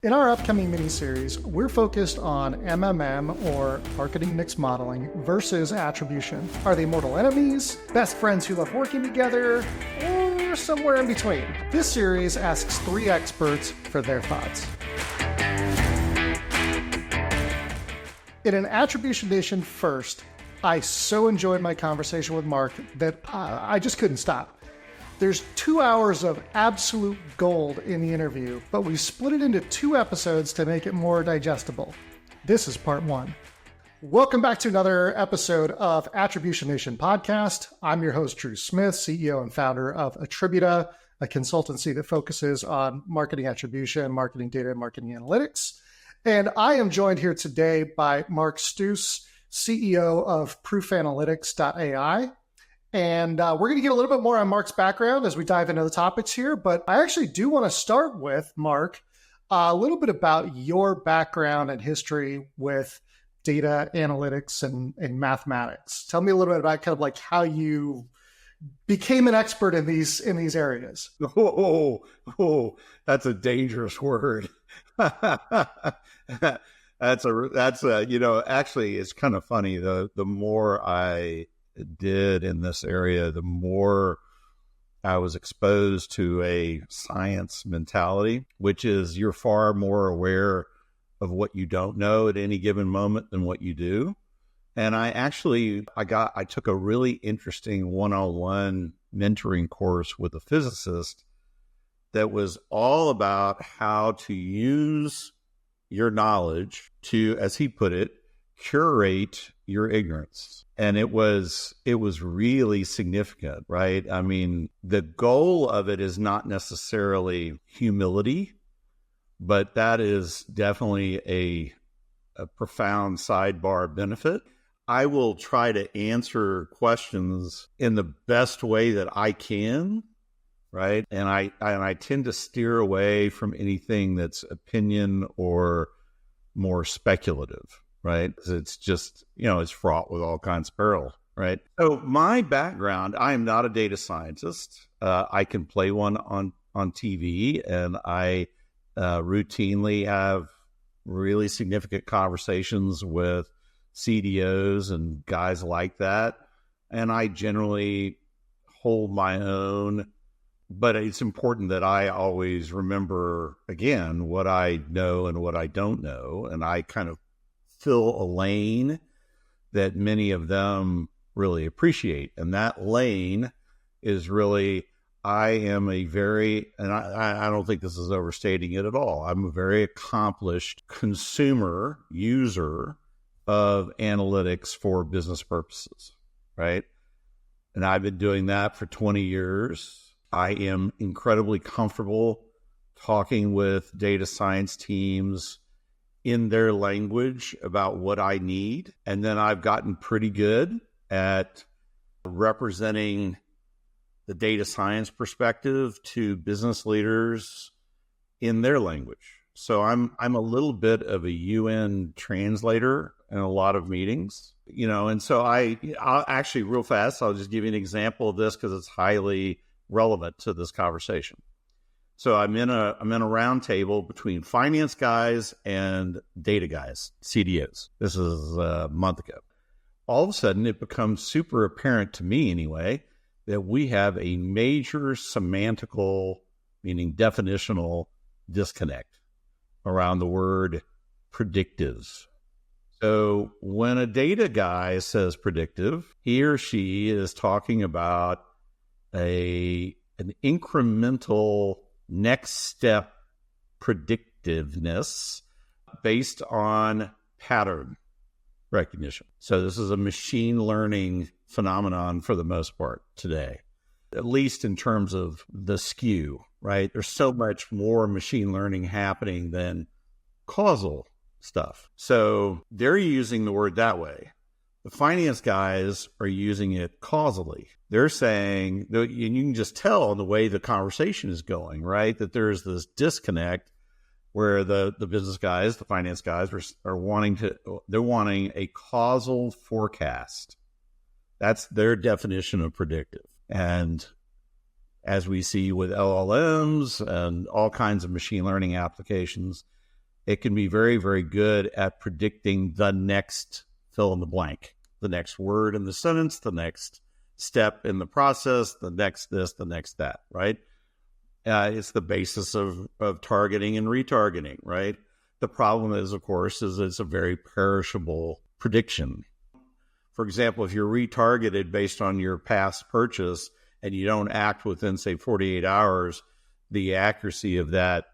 In our upcoming mini-series, we're focused on MMM, or marketing mix modeling, versus attribution. Are they mortal enemies, best friends who love working together, or somewhere in between? This series asks 3 experts for their thoughts. In an Attribution Nation first, I so enjoyed my conversation with Mark that I just couldn't stop. There's 2 hours of absolute gold in the interview, but we split it into 2 episodes to make it more digestible. This is part 1. Welcome back to another episode of Attribution Nation podcast. I'm your host, Drew Smith, CEO and founder of Attributa, a consultancy that focuses on marketing attribution, marketing data, and marketing analytics. And I am joined here today by Mark Stouse, CEO of ProofAnalytics.ai. And we're going to get a little bit more on Mark's background as we dive into the topics here. But I actually do want to start with, Mark, a little bit about your background and history with data analytics and mathematics. Tell me a little bit about kind of like how you became an expert in these areas. Oh, that's a dangerous word. That's actually, it's kind of funny. The more I did in this area, the more I was exposed to a science mentality, which is you're far more aware of what you don't know at any given moment than what you do. And I took a really interesting one-on-one mentoring course with a physicist that was all about how to use your knowledge to, as he put it, curate your ignorance. And it was really significant, right? I mean, the goal of it is not necessarily humility, but that is definitely a profound sidebar benefit. I will try to answer questions in the best way that I can, right? And I tend to steer away from anything that's opinion or more speculative, right? It's just, it's fraught with all kinds of peril, right? So my background, I am not a data scientist. I can play one on TV, and I routinely have really significant conversations with CDOs and guys like that. And I generally hold my own, but it's important that I always remember, again, what I know and what I don't know. And I kind of fill a lane that many of them really appreciate. And that lane is really, I am a very, and I don't think this is overstating it at all, I'm a very accomplished consumer user of analytics for business purposes, right? And I've been doing that for 20 years. I am incredibly comfortable talking with data science teams in their language about what I need. And then I've gotten pretty good at representing the data science perspective to business leaders in their language. So I'm a little bit of a UN translator in a lot of meetings, and so I'll actually real fast, I'll just give you an example of this because it's highly relevant to this conversation. So I'm in a round table between finance guys and data guys, CDOs. This is a month ago. All of a sudden, it becomes super apparent to me anyway, that we have a major semantical, meaning definitional disconnect around the word predictive. So when a data guy says predictive, he or she is talking about an incremental next step predictiveness based on pattern recognition. So this is a machine learning phenomenon for the most part today, at least in terms of the skew, right? There's so much more machine learning happening than causal stuff. So they're using the word that way. The finance guys are using it causally. They're saying, and you can just tell in the way the conversation is going, right? That there's this disconnect where the business guys, the finance guys are wanting a causal forecast. That's their definition of predictive. And as we see with LLMs and all kinds of machine learning applications, it can be very, very good at predicting the next fill in the blank, the next word in the sentence, the next step in the process, the next this, the next that, right? It's the basis of targeting and retargeting, right? The problem is, of course, is it's a very perishable prediction. For example, if you're retargeted based on your past purchase and you don't act within, say, 48 hours, the accuracy of that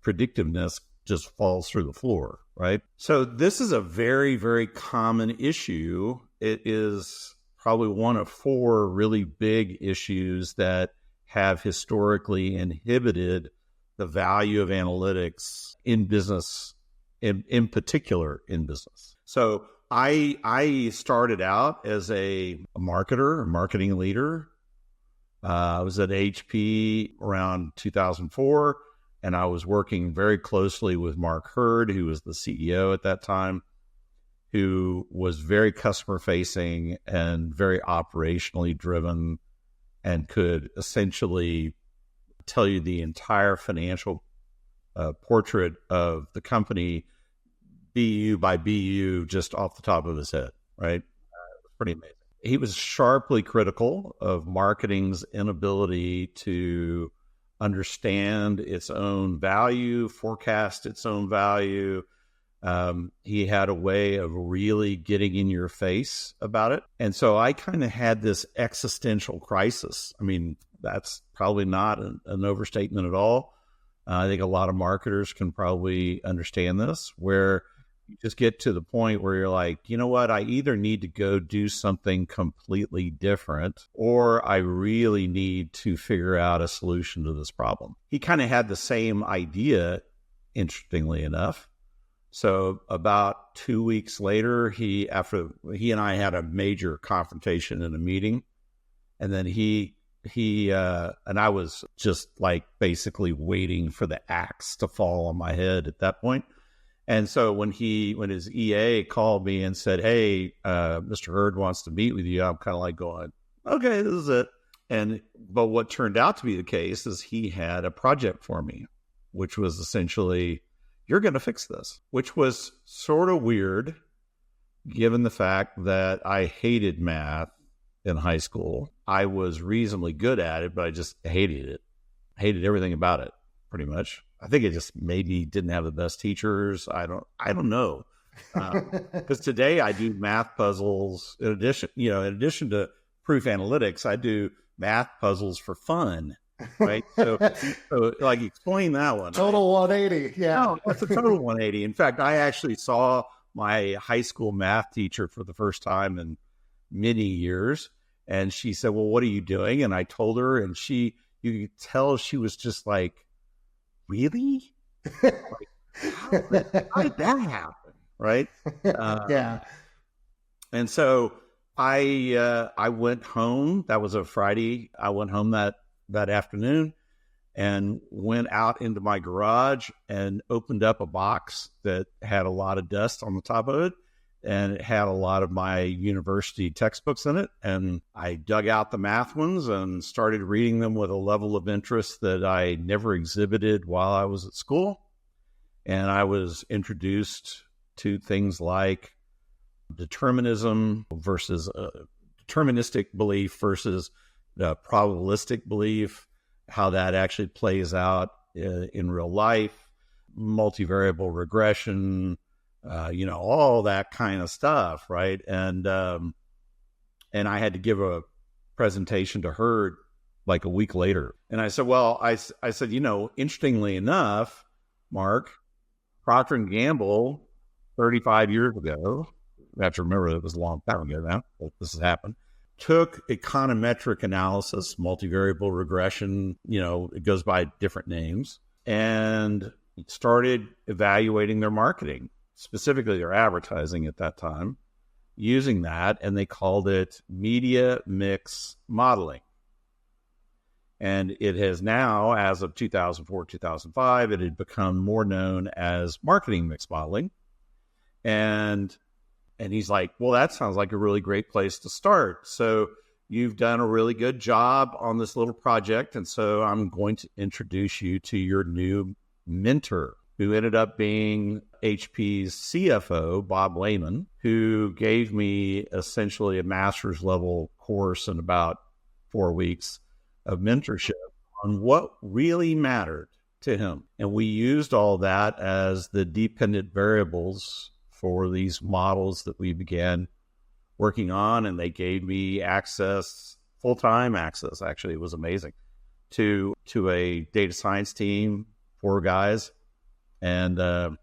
predictiveness just falls through the floor, right? So this is a very, very common issue. It is probably one of 4 really big issues that have historically inhibited the value of analytics in business, in particular in business. So I started out as a marketer, a marketing leader. I was at HP around 2004, and I was working very closely with Mark Hurd, who was the CEO at that time, who was very customer-facing and very operationally driven and could essentially tell you the entire financial portrait of the company, BU by BU, just off the top of his head, right? It was pretty amazing. He was sharply critical of marketing's inability to understand its own value, forecast its own value. He had a way of really getting in your face about it. And so I kind of had this existential crisis. I mean, that's probably not an overstatement at all. I think a lot of marketers can probably understand this, where you just get to the point where you're like, you know what, I either need to go do something completely different, or I really need to figure out a solution to this problem. He kind of had the same idea, interestingly enough. So about 2 weeks later, after he and I had a major confrontation in a meeting, and then he and I was just like basically waiting for the axe to fall on my head at that point. And so when his EA called me and said, "Hey, Mr. Hurd wants to meet with you," I'm kind of like going, "Okay, this is it." But what turned out to be the case is he had a project for me, which was essentially, "You're going to fix this," which was sort of weird, given the fact that I hated math in high school. I was reasonably good at it, but I just hated it. Hated everything about it, pretty much. I think it just maybe didn't have the best teachers. I don't know. Because today I do math puzzles in addition to proof analytics, I do math puzzles for fun. Right. So like explain that one. Total 180. Yeah. No, that's a total 180. In fact, I actually saw my high school math teacher for the first time in many years. And she said, "Well, what are you doing?" And I told her, and you could tell she was just like, "Really? Like, how did that happen?" Right. Yeah. And so I went home. That was a Friday. I went home that afternoon and went out into my garage and opened up a box that had a lot of dust on the top of it, and it had a lot of my university textbooks in it. And I dug out the math ones and started reading them with a level of interest that I never exhibited while I was at school. And I was introduced to things like determinism versus deterministic belief versus probabilistic belief, how that actually plays out in real life, multivariable regression, all that kind of stuff, right? And I had to give a presentation to her like a week later. And I said, I said, interestingly enough, Mark, Procter & Gamble, 35 years ago, I have to remember it was a long time ago now, but this has happened, took econometric analysis, multivariable regression, it goes by different names, and started evaluating their marketing, specifically their advertising at that time, using that, and they called it media mix modeling. And it has now, as of 2004, 2005, it had become more known as marketing mix modeling. And he's like, "Well, that sounds like a really great place to start. So you've done a really good job on this little project. And so I'm going to introduce you to your new mentor." who ended up being HP's CFO, Bob Lehman, who gave me essentially a master's level course in about 4 weeks of mentorship on what really mattered to him. And we used all that as the dependent variables for these models that we began working on. And they gave me access, full-time access, actually. It was amazing, to a data science team, 4 guys. And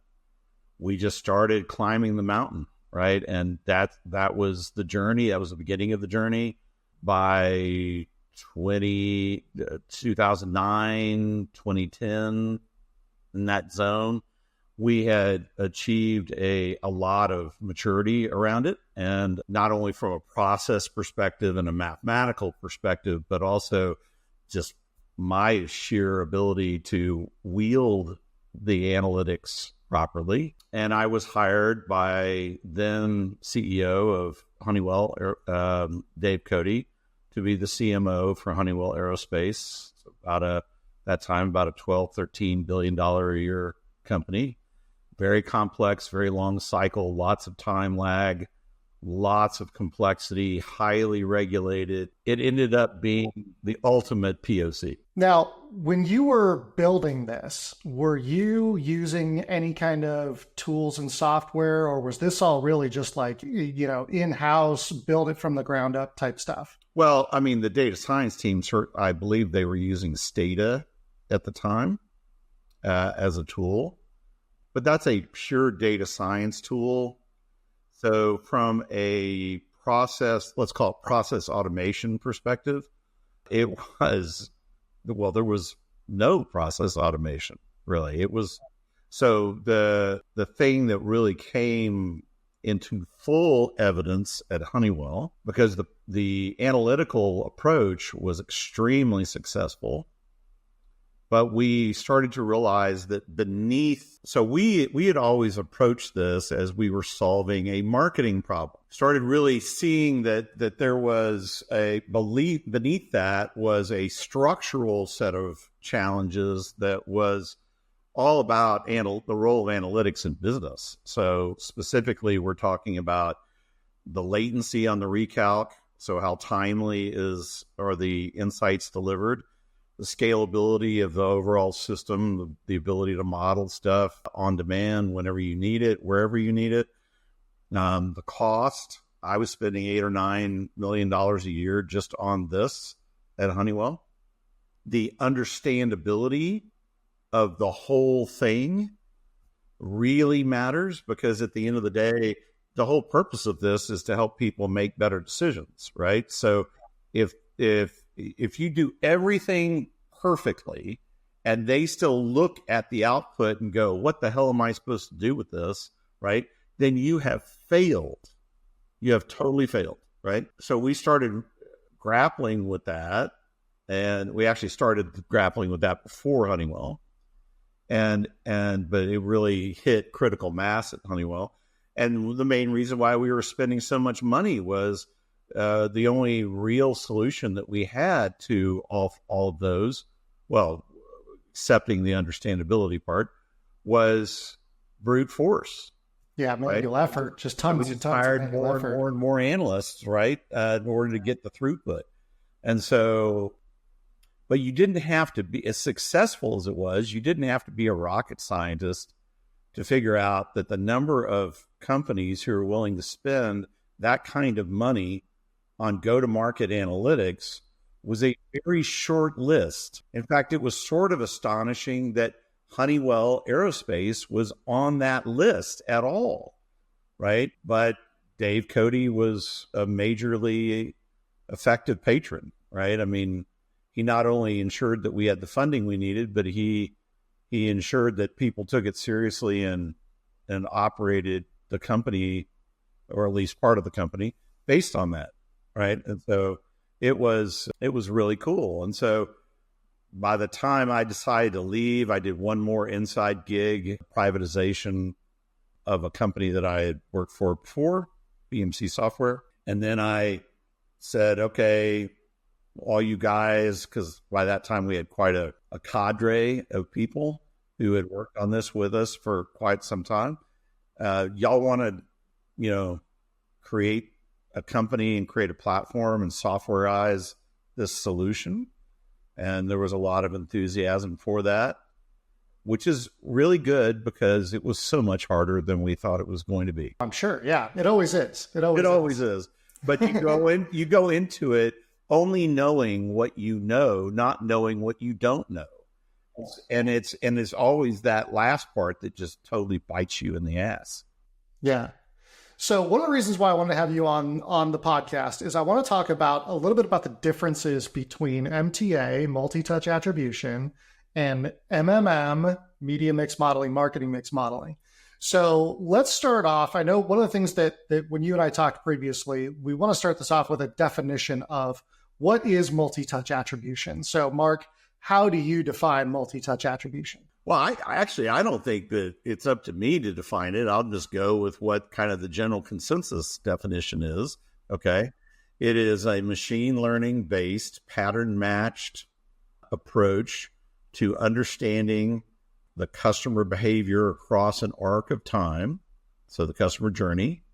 we just started climbing the mountain, right? And that was the journey. That was the beginning of the journey. By 2009, 2010, in that zone, we had achieved a lot of maturity around it. And not only from a process perspective and a mathematical perspective, but also just my sheer ability to wield the analytics properly. And I was hired by then CEO of Honeywell, Dave Cote, to be the CMO for Honeywell Aerospace. So that time, about a $12, $13 billion a year company. Very complex, very long cycle, lots of time lag, lots of complexity, highly regulated. It ended up being the ultimate POC. Now, when you were building this, were you using any kind of tools and software, or was this all really just like, in-house, build it from the ground up type stuff? Well, I mean, the data science team, I believe they were using Stata at the time as a tool, but that's a pure data science tool. So from a process, let's call it process automation perspective, there was no process automation, really. So the thing that really came into full evidence at Honeywell, because the analytical approach was extremely successful, but we started to realize that so we had always approached this as we were solving a marketing problem. Started really seeing that there was a belief beneath that was a structural set of challenges that was all about the role of analytics in business. So specifically, we're talking about the latency on the recalc. So how timely are the insights delivered? The scalability of the overall system, the ability to model stuff on demand whenever you need it, wherever you need it. The cost, I was spending $8 or $9 million a year just on this at Honeywell. The understandability of the whole thing really matters, because at the end of the day, the whole purpose of this is to help people make better decisions, right? So if you do everything perfectly and they still look at the output and go, what the hell am I supposed to do with this, right? Then you have failed. You have totally failed, right? So we started grappling with that, and we actually started grappling with that before Honeywell. But it really hit critical mass at Honeywell. And the main reason why we were spending so much money was the only real solution that we had to all of those, well, accepting the understandability part, was brute force. Yeah, manual effort, just tons and tons hired of manual effort. more and more analysts, right, in order to get the throughput. And so, but you didn't have to be, as successful as it was, you didn't have to be a rocket scientist to figure out that the number of companies who are willing to spend that kind of money on go-to-market analytics was a very short list. In fact, it was sort of astonishing that Honeywell Aerospace was on that list at all, right? But Dave Cote was a majorly effective patron, right? I mean, he not only ensured that we had the funding we needed, but he ensured that people took it seriously and operated the company, or at least part of the company, based on that, right? And so it was really cool. And so by the time I decided to leave, I did one more inside gig, privatization of a company that I had worked for before, BMC Software. And then I said, okay, all you guys, because by that time we had quite a cadre of people, who had worked on this with us for quite some time. Y'all want to, create a company and create a platform and softwareize this solution. And there was a lot of enthusiasm for that, which is really good because it was so much harder than we thought it was going to be. I'm sure. Yeah, it always is. It always is. But you go into it only knowing what you know, not knowing what you don't know. And it's always that last part that just totally bites you in the ass. Yeah. So one of the reasons why I wanted to have you on the podcast is I want to talk about a little bit about the differences between MTA, multi-touch attribution, and MMM, media mix modeling, marketing mix modeling. So let's start off. I know one of the things that when you and I talked previously, we want to start this off with a definition of what is multi-touch attribution. So Mark, how do you define multi-touch attribution? Well, I don't think that it's up to me to define it. I'll just go with what kind of the general consensus definition is. Okay. It is a machine learning based pattern matched approach to understanding the customer behavior across an arc of time. So the customer journey.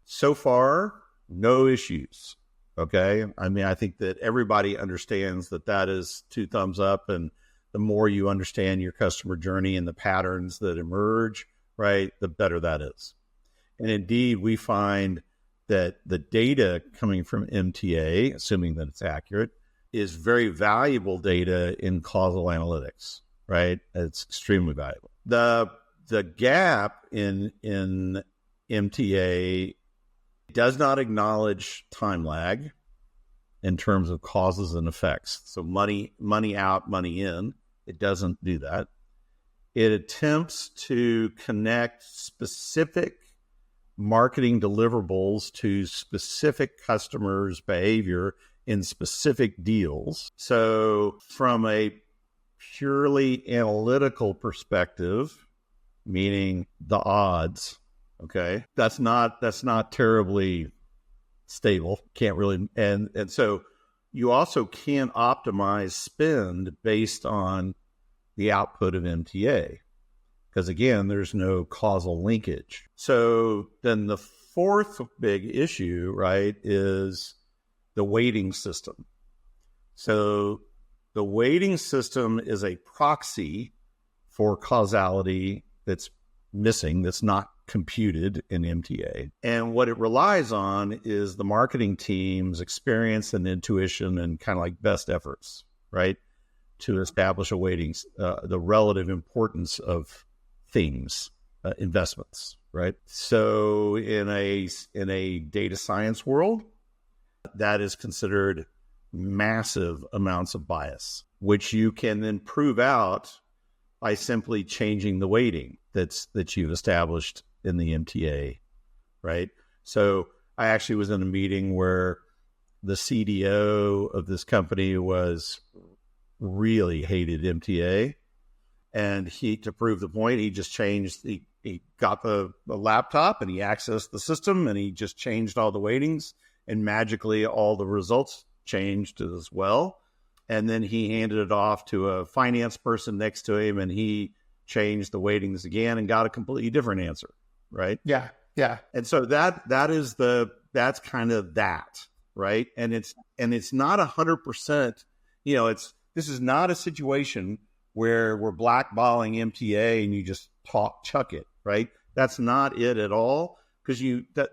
So far, no issues. Okay. I mean, I think that everybody understands that is 2 thumbs up, and the more you understand your customer journey and the patterns that emerge, right, the better that is. And indeed, we find that the data coming from MTA, assuming that it's accurate, is very valuable data in causal analytics, right? It's extremely valuable. The gap in MTA does not acknowledge time lag in terms of causes and effects. So money out, money in. It doesn't do that. It attempts to connect specific marketing deliverables to specific customers' behavior in specific deals. So from a purely analytical perspective, meaning the odds, okay, that's not terribly stable. Can't really, and so you also can't optimize spend based on the output of MTA, because again, there's no causal linkage. So then the fourth big issue, right, is the weighting system. So the weighting system is a proxy for causality that's missing, that's not computed in MTA. And what it relies on is the marketing team's experience and intuition and kind of like best efforts, right, to establish a weighting, the relative importance of things, investments, right? So in a data science world, that is considered massive amounts of bias, which you can then prove out by simply changing the weighting that you've established in the MTA, right? So I actually was in a meeting where the CDO of this company really hated MTA, and to prove the point, he just changed. He got the laptop and he accessed the system and he just changed all the weightings, and magically all the results changed as well. And then he handed it off to a finance person next to him, and he changed the weightings again and got a completely different answer, right? Yeah, yeah. And so that's kind of that, right? And it's not 100%. This is not a situation where we're blackballing MTA and you just chuck it, right? That's not it at all, because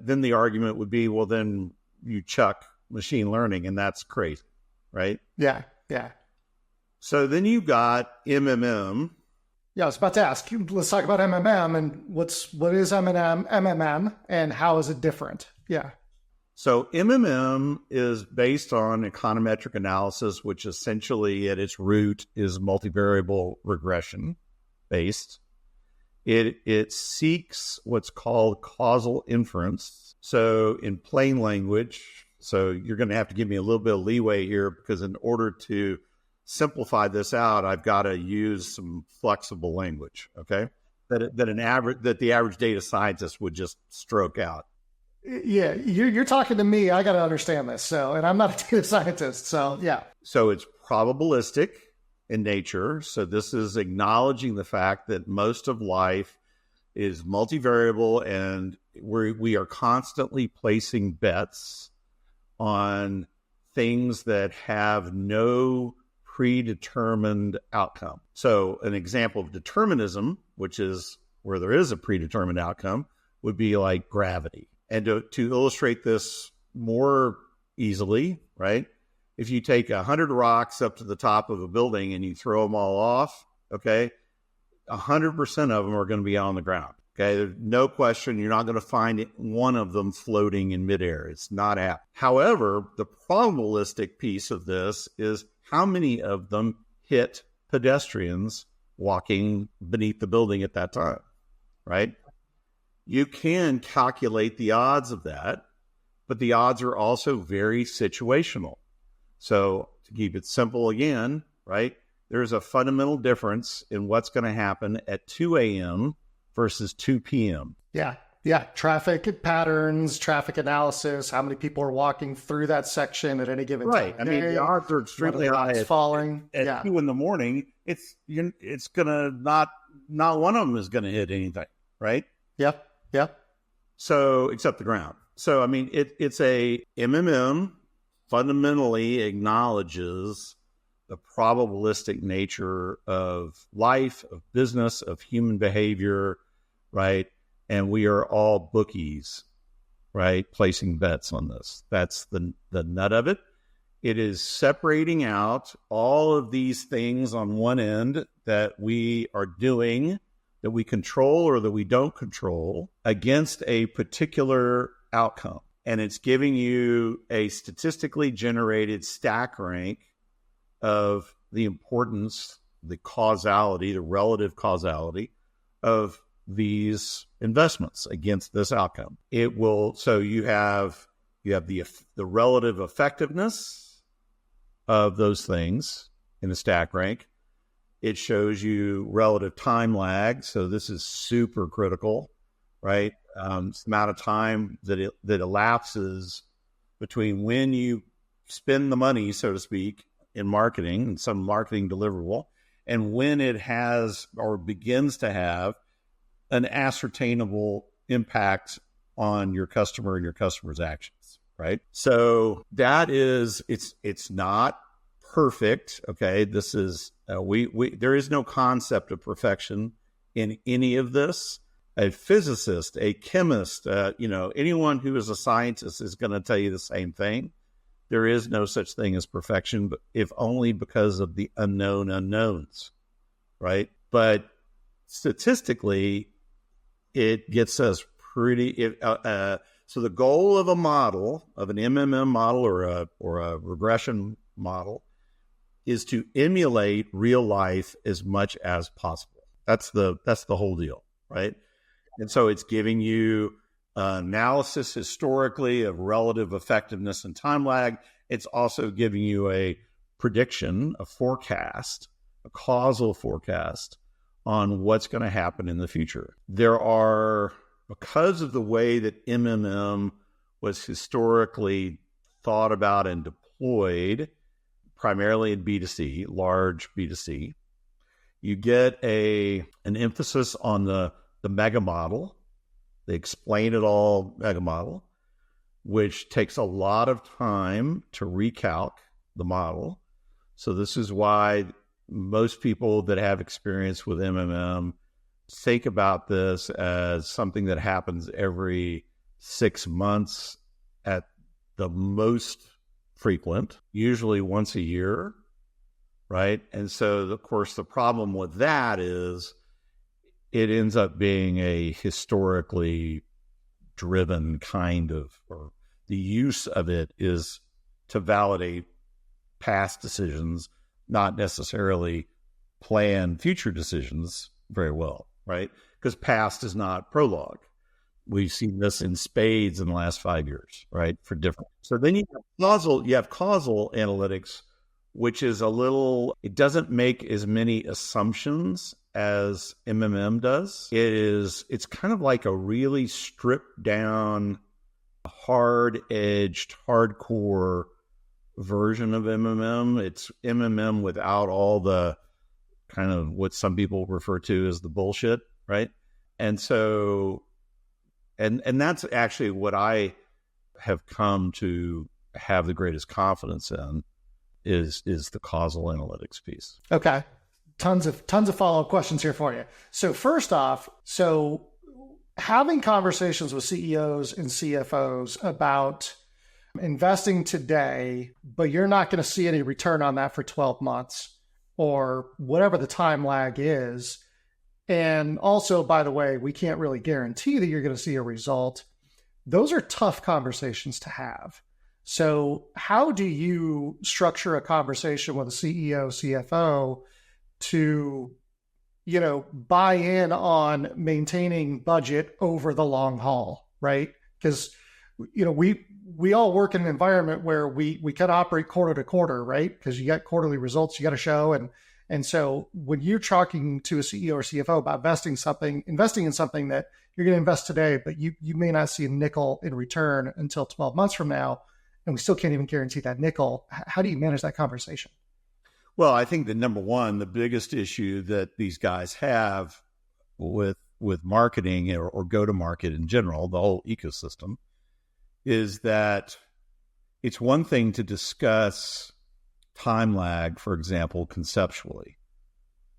then the argument would be, well, then you chuck machine learning, and that's crazy, right? Yeah, yeah. So then you got MMM. Yeah, I was about to ask. Let's talk about MMM and what is MMM and how is it different? Yeah. So MMM is based on econometric analysis, which essentially at its root is multivariable regression based. It seeks what's called causal inference. So in plain language, so you're going to have to give me a little bit of leeway here, because in order to simplify this out, I've got to use some flexible language, okay? That the average data scientist would just stroke out. Yeah, you're talking to me. I got to understand this. So, and I'm not a data scientist. So, yeah. So it's probabilistic, in nature. So this is acknowledging the fact that most of life is multivariable, and we are constantly placing bets on things that have no predetermined outcome. So an example of determinism, which is where there is a predetermined outcome, would be like gravity. And to illustrate this more easily, right? If you take 100 rocks up to the top of a building and you throw them all off, okay, 100% of them are going to be on the ground. Okay, there's no question you're not going to find one of them floating in midair. It's not happening. However, the probabilistic piece of this is how many of them hit pedestrians walking beneath the building at that time, right? You can calculate the odds of that, but the odds are also very situational. So to keep it simple again, right, there's a fundamental difference in what's going to happen at 2 a.m. versus 2 p.m. Yeah. Traffic patterns, traffic analysis, how many people are walking through that section at any given time. Right. I mean, the odds are extremely high falling. At 2 in the morning. It's going to not one of them is going to hit anything, right? Yep. So except the ground. So, I mean, it's a MMM fundamentally acknowledges the probabilistic nature of life, of business, of human behavior, right? And we are all bookies, right? Placing bets on this. That's the nut of it. It is separating out all of these things on one end that we are doing, that we control or that we don't control, against a particular outcome. And it's giving you a statistically generated stack rank of the importance, the causality, the relative causality of these investments against this outcome. It will, so you have the relative effectiveness of those things in the stack rank. It shows you relative time lag. So this is super critical, right? It's the amount of time that elapses between when you spend the money, so to speak, in marketing and some marketing deliverable, and when it has or begins to have an ascertainable impact on your customer and your customer's actions, right? So that is, it's not perfect. Okay. This is, there is no concept of perfection in any of this. A physicist, a chemist, anyone who is a scientist is going to tell you the same thing. There is no such thing as perfection, but if only because of the unknown unknowns, right? But statistically, it gets us pretty. So the goal of a model, of an MMM model or a regression model, is to emulate real life as much as possible. That's the whole deal, right? And so it's giving you analysis historically of relative effectiveness and time lag. It's also giving you a prediction, a forecast, a causal forecast on what's going to happen in the future. There are, because of the way that MMM was historically thought about and deployed, primarily in B2C, large B2C, you get an emphasis on the mega model, the explain it all mega model, which takes a lot of time to recalc the model. So this is why most people that have experience with MMM think about this as something that happens every 6 months at the most frequent, usually once a year, right? And so, of course, the problem with that is it ends up being a historically driven kind of, or the use of it is to validate past decisions, not necessarily plan future decisions very well, right? Because past is not prologue. We've seen this in spades in the last 5 years, right? For different. So then you have causal analytics, which is it doesn't make as many assumptions as MMM does. It's kind of like a really stripped down, hard-edged, hardcore version of MMM. It's MMM without all the kind of what some people refer to as the bullshit, right? And so, and that's actually what I have come to have the greatest confidence in is the causal analytics piece. Okay. Tons of follow-up questions here for you. So first off, so having conversations with CEOs and CFOs about investing today, but you're not going to see any return on that for 12 months or whatever the time lag is. And also, by the way, we can't really guarantee that you're going to see a result. Those are tough conversations to have. So how do you structure a conversation with a CEO, CFO to, buy in on maintaining budget over the long haul, right? Because, we all work in an environment where we can operate quarter to quarter, right? Because you got quarterly results you got to show. And so when you're talking to a CEO or CFO about investing in something that you're going to invest today, but you may not see a nickel in return until 12 months from now, and we still can't even guarantee that nickel, how do you manage that conversation? Well, I think that number one, the biggest issue that these guys have with marketing or go-to-market in general, the whole ecosystem, is that it's one thing to discuss time lag, for example, conceptually.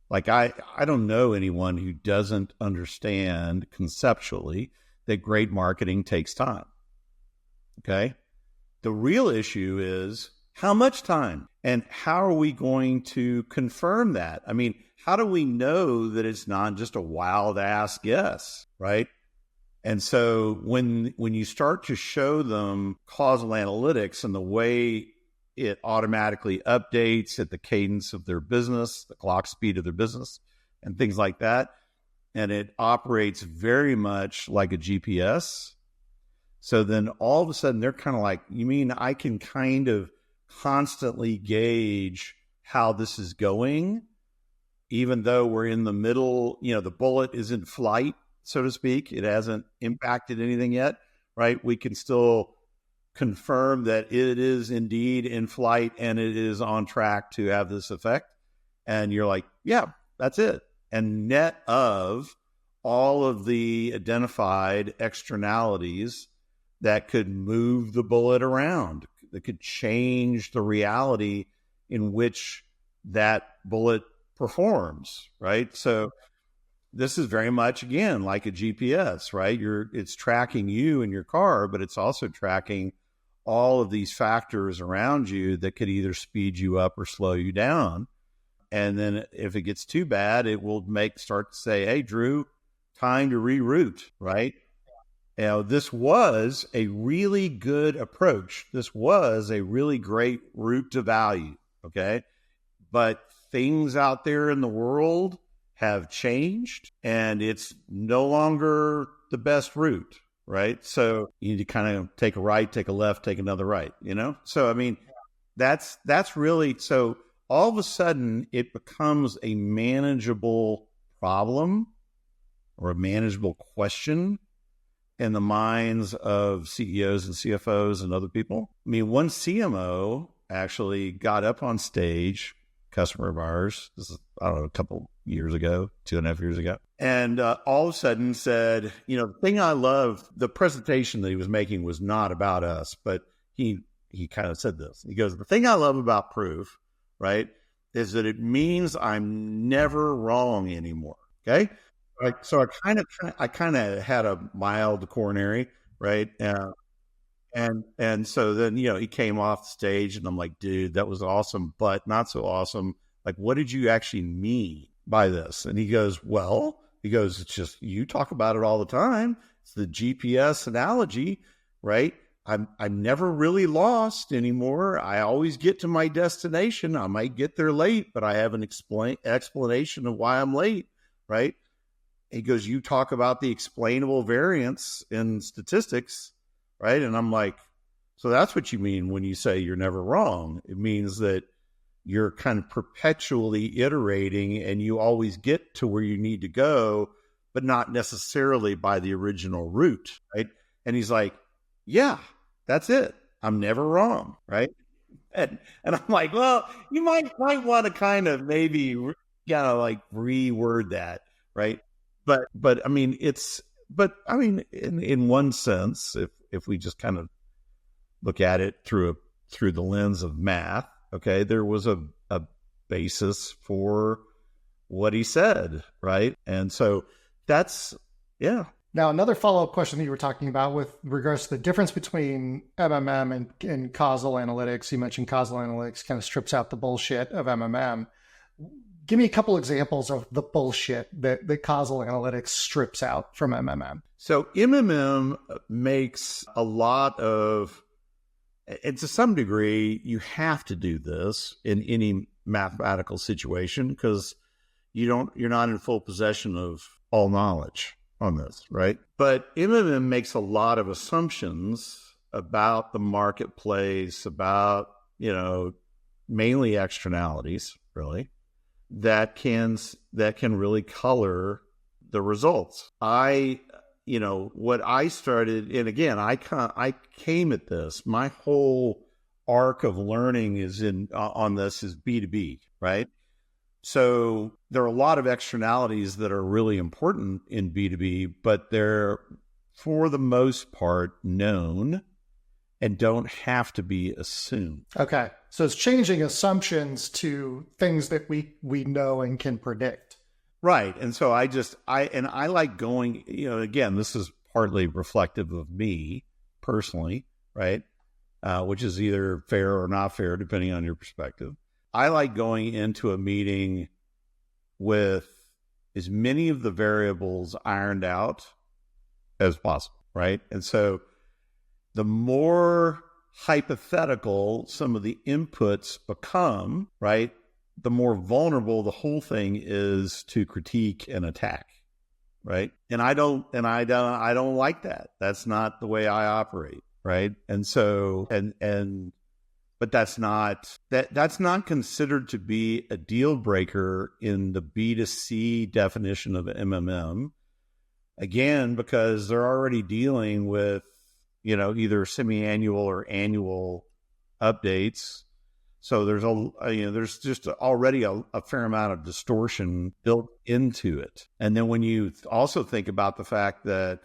Like I don't know anyone who doesn't understand conceptually that great marketing takes time. Okay? The real issue is how much time and how are we going to confirm that? I mean, how do we know that it's not just a wild ass guess, right? And so when you start to show them causal analytics and the way it automatically updates at the cadence of their business, the clock speed of their business, and things like that, and it operates very much like a GPS. So then all of a sudden they're kind of like, you mean I can kind of constantly gauge how this is going, even though we're in the middle, the bullet is in flight, so to speak. It hasn't impacted anything yet, right? We can still confirm that it is indeed in flight and it is on track to have this effect. And you're like, yeah, that's it. And net of all of the identified externalities that could move the bullet around, that could change the reality in which that bullet performs, right? So this is very much, again, like a GPS, right? It's tracking you in your car, but it's also tracking all of these factors around you that could either speed you up or slow you down. And then if it gets too bad, it will start to say, hey, Drew, time to reroute, right? This was a really good approach. This was a really great route to value, okay? But things out there in the world have changed and it's no longer the best route, right? So you need to kind of take a right, take a left, take another right, So, I mean, that's really, so all of a sudden it becomes a manageable problem or a manageable question in the minds of CEOs and CFOs and other people. I mean, one CMO actually got up on stage, customer of ours, this is, I don't know, a couple years ago, 2.5 years ago, and all of a sudden said, the thing I love, the presentation that he was making was not about us, but he kind of said this. He goes, the thing I love about proof, right, is that it means I'm never wrong anymore, okay? So I kind of had a mild coronary, right? And so then, he came off the stage and I'm like, dude, that was awesome, but not so awesome. Like, what did you actually mean by this? And he goes, it's just, you talk about it all the time. It's the GPS analogy, right? I'm never really lost anymore. I always get to my destination. I might get there late, but I have an explanation of why I'm late, right? He goes, you talk about the explainable variance in statistics, right? And I'm like, so that's what you mean when you say you're never wrong. It means that you're kind of perpetually iterating and you always get to where you need to go, but not necessarily by the original route, right? And he's like, yeah, that's it. I'm never wrong, right? And I'm like, well, you might want to kind of maybe like reword that, right? But I mean, in one sense, if we just kind of look at it through the lens of math, okay, there was a basis for what he said, right? And so that's, yeah. Now, another follow-up question that you were talking about with regards to the difference between MMM and causal analytics. You mentioned causal analytics kind of strips out the bullshit of MMM. Give me a couple examples of the bullshit that causal analytics strips out from MMM. So MMM makes a lot of, and to some degree, you have to do this in any mathematical situation because you're not in full possession of all knowledge on this, right? But MMM makes a lot of assumptions about the marketplace, about, mainly externalities, really, that can really color the results. What I started, and again, I came at this, my whole arc of learning is on this is B2B, right? So there are a lot of externalities that are really important in B2B, but they're, for the most part, known and don't have to be assumed. Okay. So it's changing assumptions to things that we know and can predict. Right. And so I like going, again, this is partly reflective of me personally, right? Which is either fair or not fair, depending on your perspective. I like going into a meeting with as many of the variables ironed out as possible, right? And so the more hypothetical some of the inputs become, right, the more vulnerable the whole thing is to critique and attack, right? And I don't like that. That's not the way I operate, right? And so but that's not considered to be a deal breaker in the B2C definition of MMM. Again, because they're already dealing with, either semi-annual or annual updates. So there's just already a fair amount of distortion built into it. And then when you also think about the fact that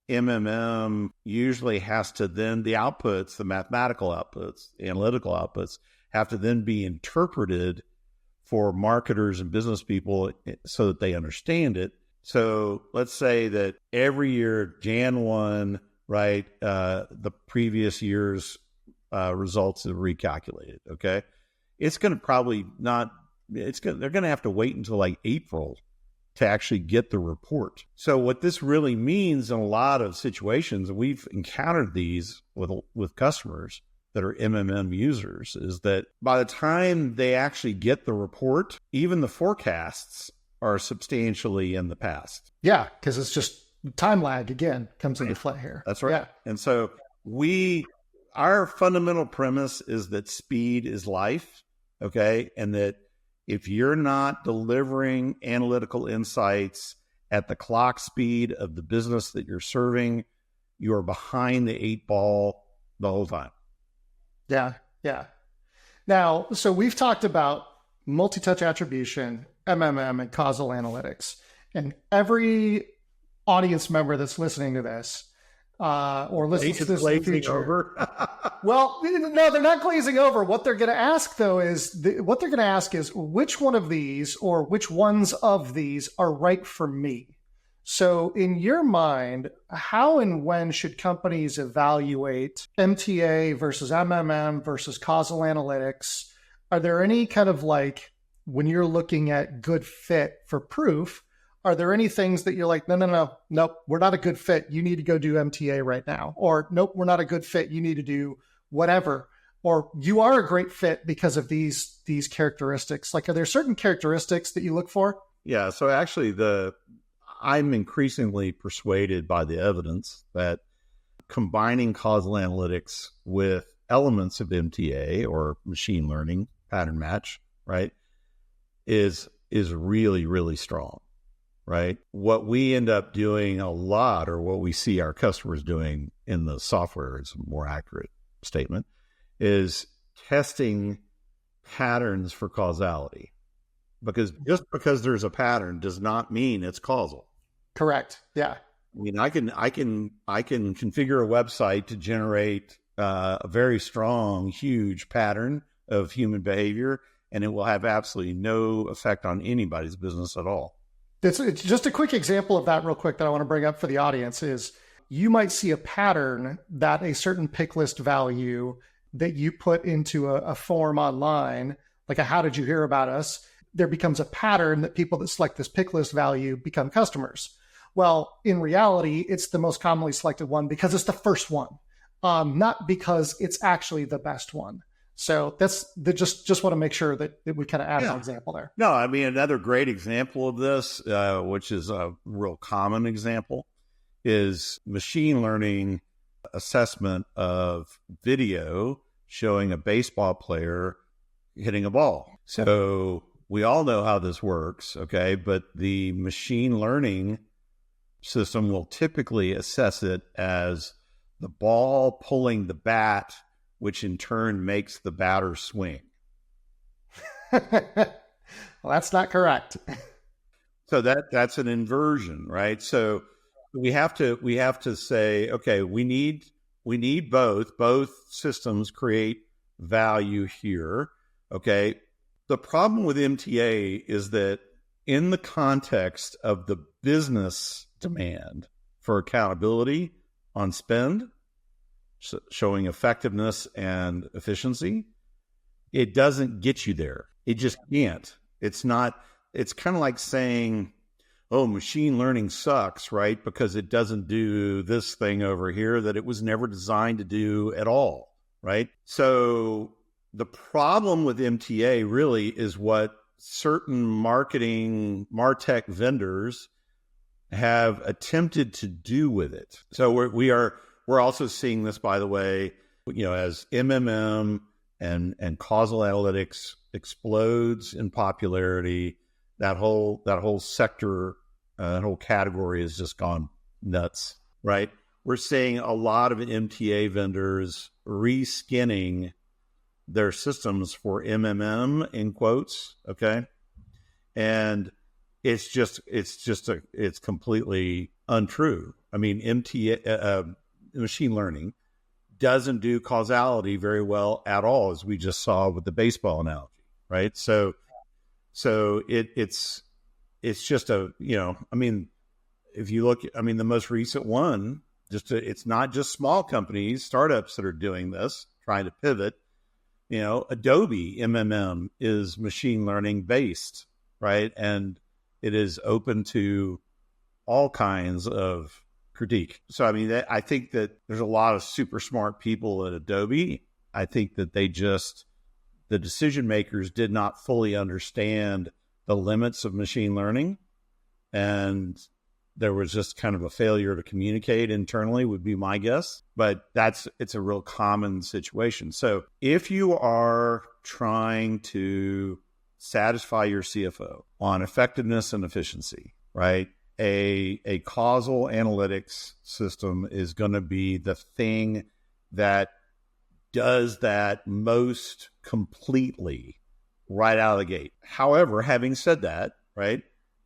MMM usually has to then, the outputs, the mathematical outputs, the analytical outputs, have to then be interpreted for marketers and business people so that they understand it. So let's say that every year, Jan 1, right, the previous year's results are recalculated, okay? It's going to probably not, they're going to have to wait until like April to actually get the report. So what this really means in a lot of situations, and we've encountered these with customers that are MMM users, is that by the time they actually get the report, even the forecasts are substantially in the past. Yeah, because it's just time lag again comes into play here. That's right. Yeah. And so our fundamental premise is that speed is life, okay? And that if you're not delivering analytical insights at the clock speed of the business that you're serving, you are behind the 8 ball the whole time. Yeah, yeah. Now, so we've talked about multi-touch attribution, MMM, and causal analytics. And every audience member that's listening to this or listens to this in the future. Over. Well, no, they're not glazing over. What they're going to ask, though, is which one of these or which ones of these are right for me? So in your mind, how and when should companies evaluate MTA versus MMM versus causal analytics? Are there any kind of when you're looking at good fit for proof, are there any things that you're like, nope, we're not a good fit. You need to go do MTA right now. Or nope, we're not a good fit. You need to do whatever. Or you are a great fit because of these characteristics. Are there certain characteristics that you look for? Yeah. So actually I'm increasingly persuaded by the evidence that combining causal analytics with elements of MTA or machine learning pattern match, right, is really, really strong. Right. What we end up doing a lot, or what we see our customers doing in the software, is a more accurate statement, is testing patterns for causality, because just because there's a pattern does not mean it's causal. Correct. Yeah. I mean, I can configure a website to generate a very strong, huge pattern of human behavior, and it will have absolutely no effect on anybody's business at all. It's just a quick example of that real quick that I want to bring up for the audience is you might see a pattern that a certain pick list value that you put into a form online, like a how did you hear about us, there becomes a pattern that people that select this pick list value become customers. Well, in reality, it's the most commonly selected one because it's the first one, not because it's actually the best one. So just want to make sure that we kind of add an example there. No, I mean, another great example of this, which is a real common example, is machine learning assessment of video showing a baseball player hitting a ball. So we all know how this works, okay? But the machine learning system will typically assess it as the ball pulling the bat, which in turn makes the batter swing. Well, that's not correct. So that's an inversion, right? So we have to say, okay, we need both systems create value here. Okay. The problem with MTA is that in the context of the business demand for accountability on spend, showing effectiveness and efficiency, it doesn't get you there. It just can't. It's kind of like saying, oh, machine learning sucks, right? Because it doesn't do this thing over here that it was never designed to do at all, right? So the problem with MTA really is what certain marketing MarTech vendors have attempted to do with it. So we're also seeing this, by the way, as MMM and causal analytics explodes in popularity, that whole sector, that whole category has just gone nuts, right? We're seeing a lot of MTA vendors reskinning their systems for MMM in quotes, okay? And it's completely untrue. I mean, MTA, machine learning doesn't do causality very well at all, as we just saw with the baseball analogy, right? So it's just if you look, the most recent one, it's not just small companies, startups that are doing this, trying to pivot. Adobe MMM is machine learning based, right? And it is open to all kinds of critique. So, I think that there's a lot of super smart people at Adobe. I think that the decision makers did not fully understand the limits of machine learning. And there was just kind of a failure to communicate internally would be my guess. But it's a real common situation. So if you are trying to satisfy your CFO on effectiveness and efficiency, right? A causal analytics system is going to be the thing that does that most completely right out of the gate. However, having said that, right,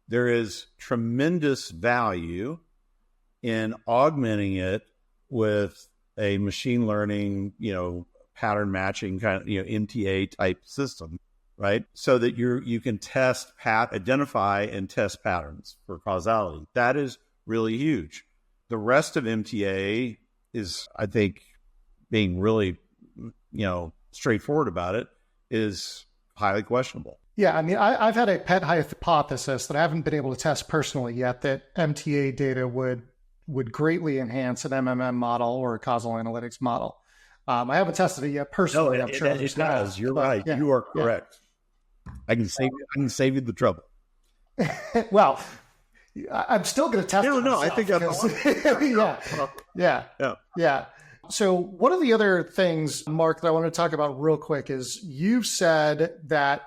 there is tremendous value in augmenting it with a machine learning, pattern matching kind of, MTA type system, right? So that you can identify and test patterns for causality. That is really huge. The rest of MTA is, I think, being really, straightforward about it, is highly questionable. Yeah, I've had a pet hypothesis that I haven't been able to test personally yet that MTA data would greatly enhance an MMM model or a causal analytics model. I haven't tested it yet personally. No, I'm sure it does. You're right. Yeah, you are correct. Yeah. I can save you the trouble. Well, I'm still going to test it. No, I think yeah. So one of the other things, Mark, that I want to talk about real quick is you've said that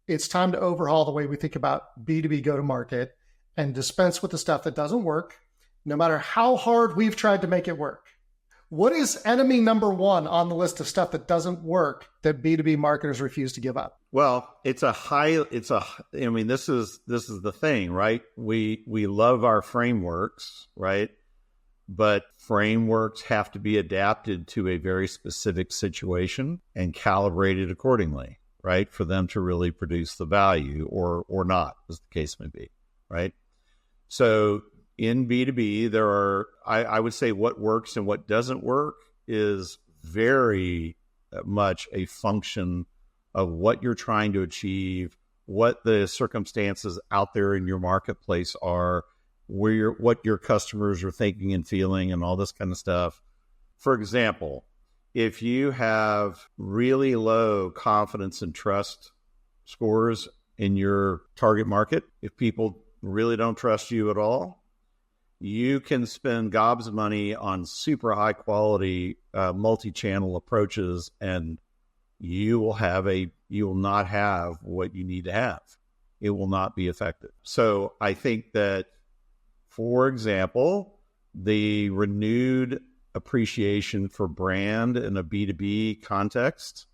it's time to overhaul the way we think about B2B go-to-market and dispense with the stuff that doesn't work, no matter how hard we've tried to make it work. What is enemy number one on the list of stuff that doesn't work that B2B marketers refuse to give up? Well, this is the thing, right? We love our frameworks, right? But frameworks have to be adapted to a very specific situation and calibrated accordingly, right? For them to really produce the value or not, as the case may be, right? So in B2B, I would say what works and what doesn't work is very much a function of what you're trying to achieve, what the circumstances out there in your marketplace are, what your customers are thinking and feeling and all this kind of stuff. For example, if you have really low confidence and trust scores in your target market, if people really don't trust you at all, you can spend gobs of money on super high quality multi-channel approaches, and you will not have what you need to have. It will not be effective. So I think that, for example, the renewed appreciation for brand in a B2B context,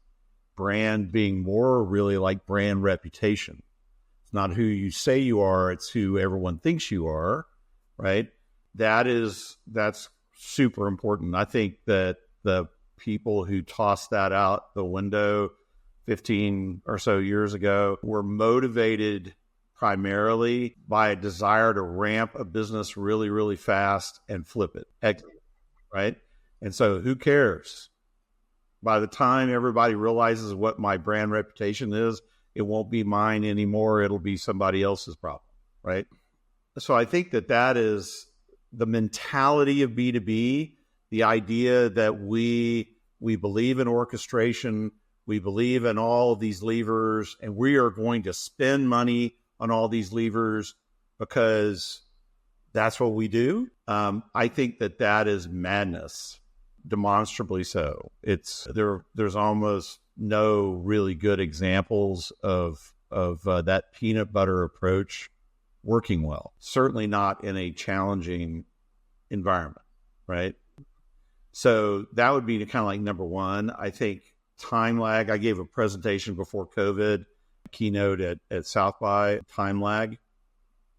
brand being more really like brand reputation. It's not who you say you are, it's who everyone thinks you are, right? That's super important. I think that the people who tossed that out the window 15 or so years ago were motivated primarily by a desire to ramp a business really, really fast and flip it, right? And so who cares? By the time everybody realizes what my brand reputation is, it won't be mine anymore. It'll be somebody else's problem, right? So I think that is the mentality of B2B, the idea that we believe in orchestration, we believe in all of these levers, and we are going to spend money on all these levers because that's what we do. I think that is madness, demonstrably so. There's almost no really good examples of that peanut butter approach working well. Certainly not in a challenging environment, right? So that would be kind of like number one. I think time lag. I gave a presentation before COVID, a keynote at South by, time lag,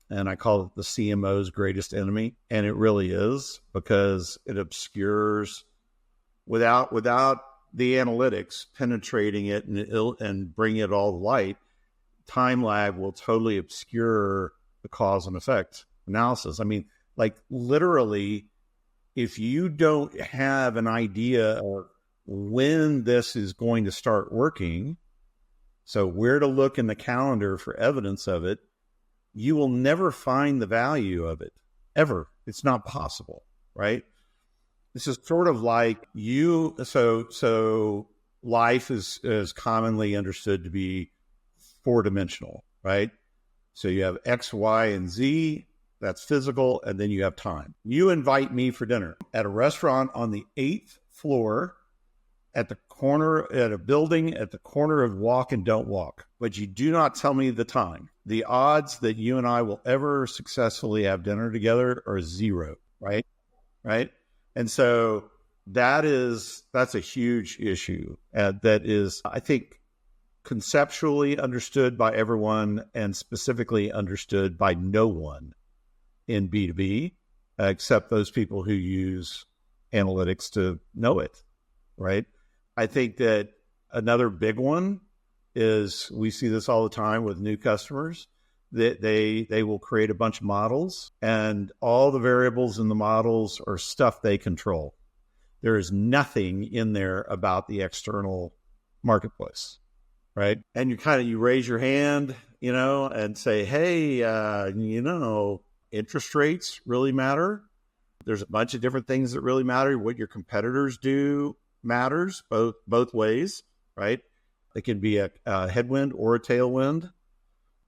and I call it the CMO's greatest enemy. And it really is, because it obscures, without the analytics penetrating it and bringing it all to light, time lag will totally obscure the cause and effect analysis. I mean, like literally, if you don't have an idea of when this is going to start working, so where to look in the calendar for evidence of it, you will never find the value of it, ever. It's not possible, right? This is sort of like so life is commonly understood to be four-dimensional, right? So you have X, Y, and Z, that's physical, and then you have time. You invite me for dinner at a restaurant on the 8th floor at a building at the corner of walk and don't walk, but you do not tell me the time. The odds that you and I will ever successfully have dinner together are zero, right? Right? And so that's a huge issue that is, I think, conceptually understood by everyone and specifically understood by no one in B2B, except those people who use analytics to know it, right? I think that another big one is, we see this all the time with new customers, that they will create a bunch of models, and all the variables in the models are stuff they control. There is nothing in there about the external marketplace, right? And you raise your hand, and say, hey, interest rates really matter. There's a bunch of different things that really matter. What your competitors do matters both ways, right? It can be a headwind or a tailwind.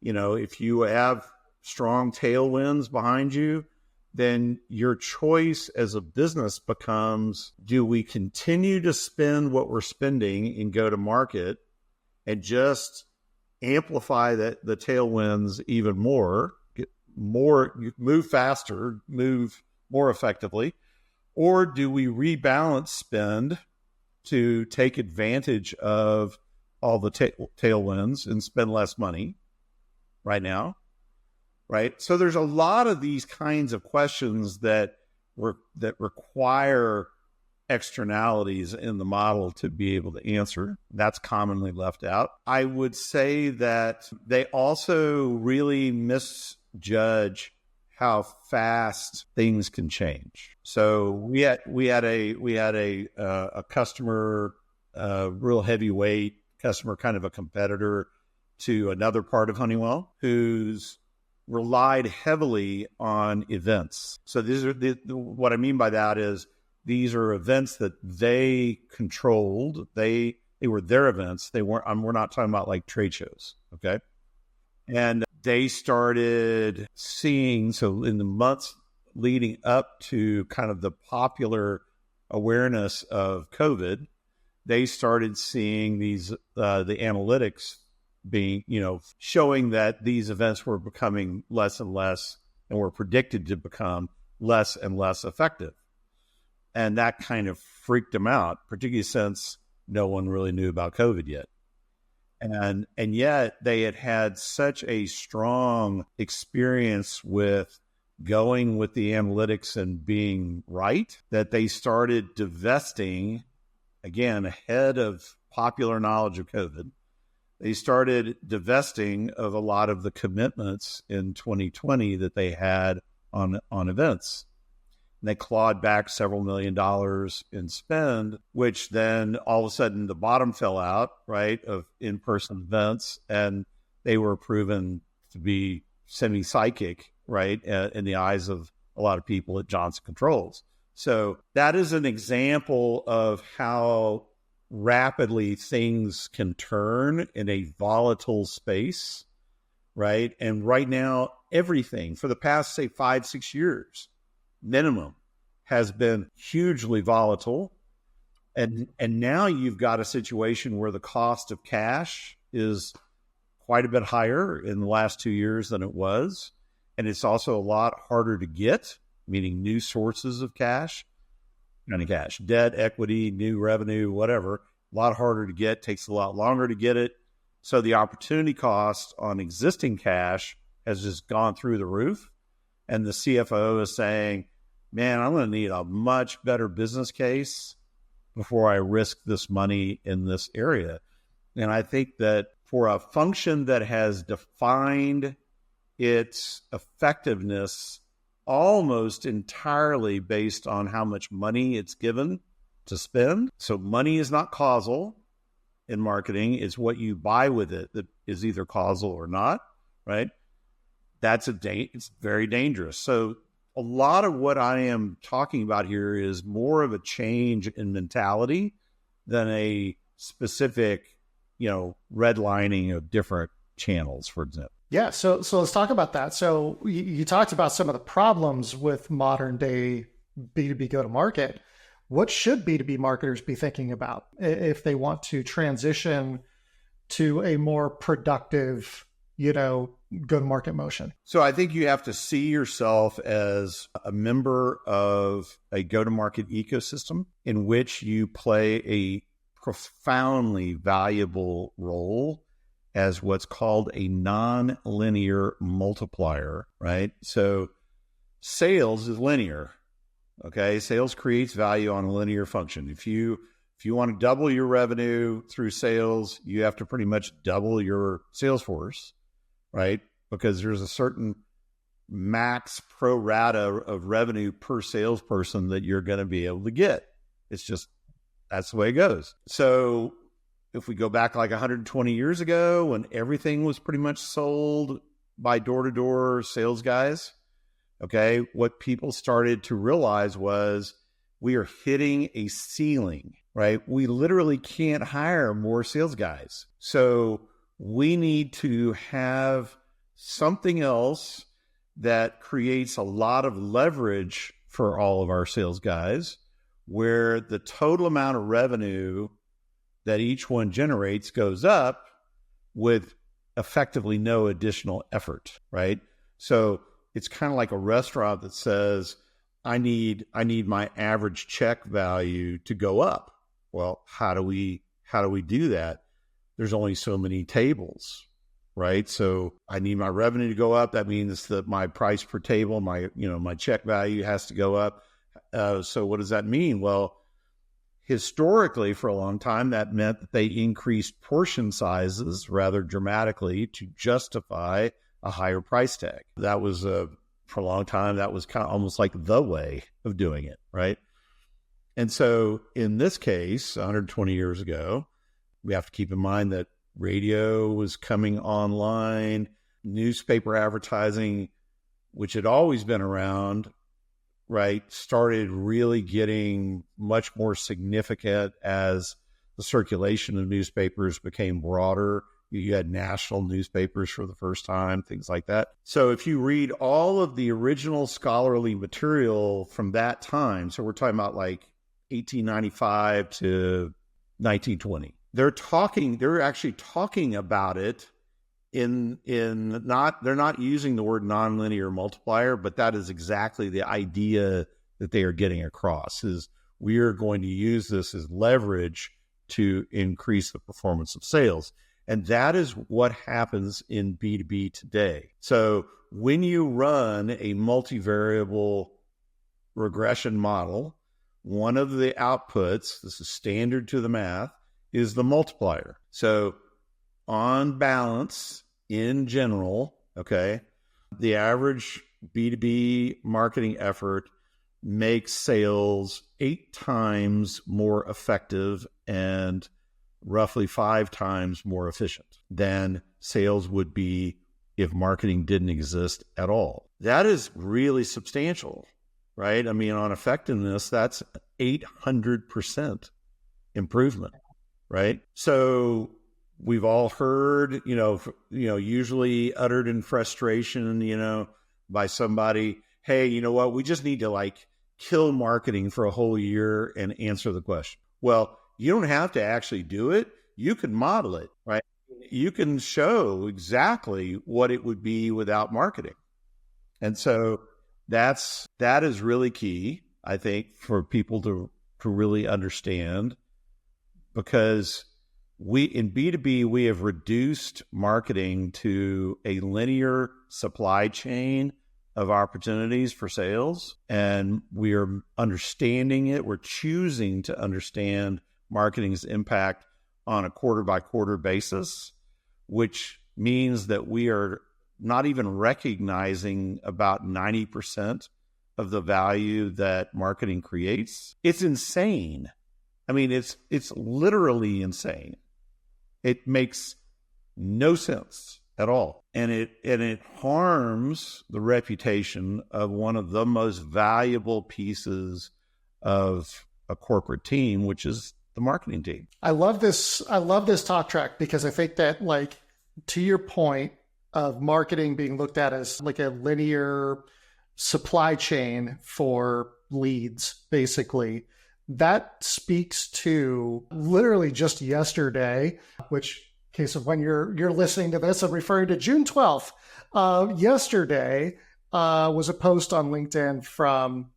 If you have strong tailwinds behind you, then your choice as a business becomes, do we continue to spend what we're spending in go-to-market and just amplify the tailwinds even more, move faster, move more effectively, Or do we rebalance spend to take advantage of all the tailwinds and spend less money right now? Right. So there's a lot of these kinds of questions that require externalities in the model to be able to answer. That's commonly left out. I would say that they also really misjudge how fast things can change. So we had a customer, real heavyweight customer, kind of a competitor to another part of Honeywell, who's relied heavily on events. So these are what I mean by that is these are events that they controlled. They were their events. They weren't. We're not talking about like trade shows, okay? And they started seeing, so in the months leading up to kind of the popular awareness of COVID, they started seeing these the analytics being, showing that these events were becoming less and less and were predicted to become less and less effective. And that kind of freaked them out, particularly since no one really knew about COVID yet. And yet they had such a strong experience with going with the analytics and being right that they started divesting, again, ahead of popular knowledge of COVID. They started divesting of a lot of the commitments in 2020 that they had on events. And they clawed back several $1 million in spend, which then all of a sudden the bottom fell out, right, of in-person events, and they were proven to be semi-psychic, right, in the eyes of a lot of people at Johnson Controls. So that is an example of how rapidly things can turn in a volatile space, right? And right now, everything for the past, say, 5-6 years, minimum, has been hugely volatile. And now you've got a situation where the cost of cash is quite a bit higher in the last 2 years than it was. And it's also a lot harder to get, meaning new sources of cash, debt, equity, new revenue, whatever, a lot harder to get, takes a lot longer to get it. So the opportunity cost on existing cash has just gone through the roof. And the CFO is saying, man, I'm going to need a much better business case before I risk this money in this area. And I think that for a function that has defined its effectiveness almost entirely based on how much money it's given to spend. So money is not causal in marketing. It's what you buy with it that is either causal or not, right? It's very dangerous. So a lot of what I am talking about here is more of a change in mentality than a specific, redlining of different channels, for example. Yeah, so let's talk about that. So you talked about some of the problems with modern day B2B go-to-market. What should B2B marketers be thinking about if they want to transition to a more productive, go-to-market motion? So I think you have to see yourself as a member of a go-to-market ecosystem in which you play a profoundly valuable role as what's called a non-linear multiplier, right? So sales is linear, okay? Sales creates value on a linear function. If you want to double your revenue through sales, you have to pretty much double your sales force, right? Because there's a certain max pro rata of revenue per salesperson that you're going to be able to get. It's just, that's the way it goes. So if we go back like 120 years ago when everything was pretty much sold by door-to-door sales guys, okay, what people started to realize was we are hitting a ceiling, right? We literally can't hire more sales guys. So we need to have something else that creates a lot of leverage for all of our sales guys, where the total amount of revenue that each one generates goes up with effectively no additional effort, right? So it's kind of like a restaurant that says, I need my average check value to go up. Well, how do we do that? There's only so many tables, right? So I need my revenue to go up. That means that my price per table, my check value has to go up. So what does that mean? Well, historically, for a long time, that meant that they increased portion sizes rather dramatically to justify a higher price tag. That was for a long time, that was kind of almost like the way of doing it, right? And so in this case, 120 years ago, we have to keep in mind that radio was coming online, newspaper advertising, which had always been around, right, started really getting much more significant as the circulation of newspapers became broader. You had national newspapers for the first time, things like that. So if you read all of the original scholarly material from that time, so we're talking about like 1895 to 1920, they're actually talking about it they're not using the word nonlinear multiplier, but that is exactly the idea that they are getting across, is we are going to use this as leverage to increase the performance of sales. And that is what happens in B2B today. So when you run a multivariable regression model, one of the outputs, this is standard to the math, is the multiplier. So on balance, in general, okay, the average B2B marketing effort makes sales 8 times more effective and roughly 5 times more efficient than sales would be if marketing didn't exist at all. That is really substantial, right? I mean, on effectiveness, that's 800% improvement, right? So we've all heard, usually uttered in frustration, by somebody, hey, you know what? We just need to kill marketing for a whole year and answer the question. Well, you don't have to actually do it. You can model it, right? You can show exactly what it would be without marketing. And so that is really key, I think, for people to really understand, because in B2B, we have reduced marketing to a linear supply chain of opportunities for sales, and we are understanding it. We're choosing to understand marketing's impact on a quarter-by-quarter basis, which means that we are not even recognizing about 90% of the value that marketing creates. It's insane. I mean, it's literally insane. It makes no sense at all. And it harms the reputation of one of the most valuable pieces of a corporate team, which is the marketing team. I love this talk track, because I think that, to your point of marketing being looked at as like a linear supply chain for leads, basically, that speaks to literally just yesterday, which, in case of when you're listening to this, I'm referring to June 12th. Yesterday was a post on LinkedIn from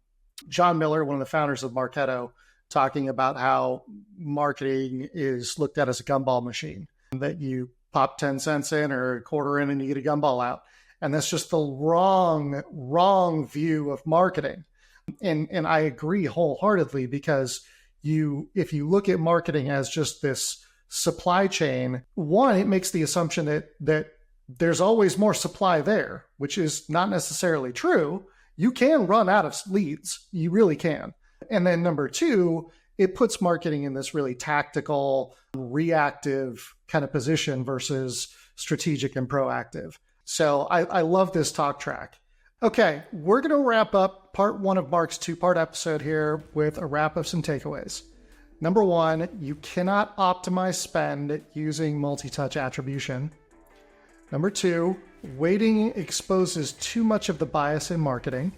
John Miller, one of the founders of Marketo, talking about how marketing is looked at as a gumball machine, that you pop 10 cents in or a quarter in and you get a gumball out. And that's just the wrong view of marketing. And I agree wholeheartedly, because if you look at marketing as just this supply chain, one, it makes the assumption that there's always more supply there, which is not necessarily true. You can run out of leads. You really can. And then number two, it puts marketing in this really tactical, reactive kind of position versus strategic and proactive. So I love this talk track. Okay, we're going to wrap up part 1 of Mark's 2-part episode here with a wrap of some takeaways. Number 1, you cannot optimize spend using multi-touch attribution. Number 2, weighting exposes too much of the bias in marketing.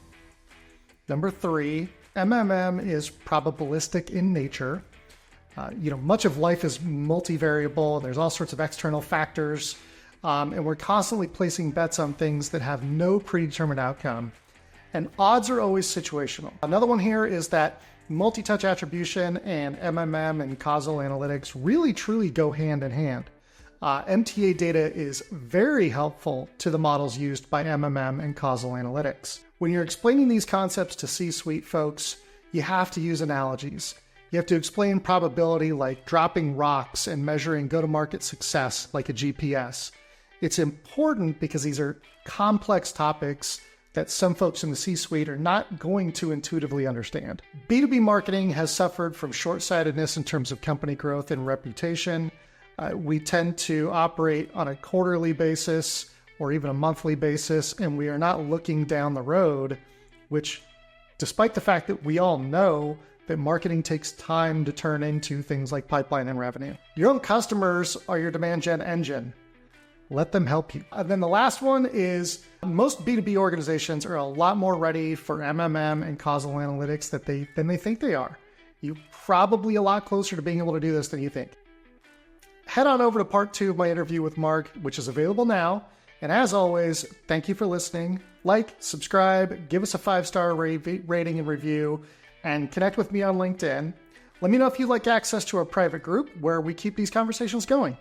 Number 3, MMM is probabilistic in nature. Much of life is multivariable. There's all sorts of external factors. And we're constantly placing bets on things that have no predetermined outcome. and odds are always situational. Another one here is that multi-touch attribution and MMM and causal analytics really truly go hand in hand. MTA data is very helpful to the models used by MMM and causal analytics. When you're explaining these concepts to C-suite folks, you have to use analogies. You have to explain probability like dropping rocks and measuring go-to-market success like a GPS. It's important because these are complex topics that some folks in the C-suite are not going to intuitively understand. B2B marketing has suffered from short-sightedness in terms of company growth and reputation. We tend to operate on a quarterly basis or even a monthly basis, and we are not looking down the road, which, despite the fact that we all know that marketing takes time to turn into things like pipeline and revenue. Your own customers are your demand gen engine. Let them help you. And then the last one is most B2B organizations are a lot more ready for MMM and causal analytics than they think they are. You're probably a lot closer to being able to do this than you think. Head on over to part 2 of my interview with Mark, which is available now. And as always, thank you for listening. Like, subscribe, give us a 5-star rating and review, and connect with me on LinkedIn. Let me know if you'd like access to our private group where we keep these conversations going.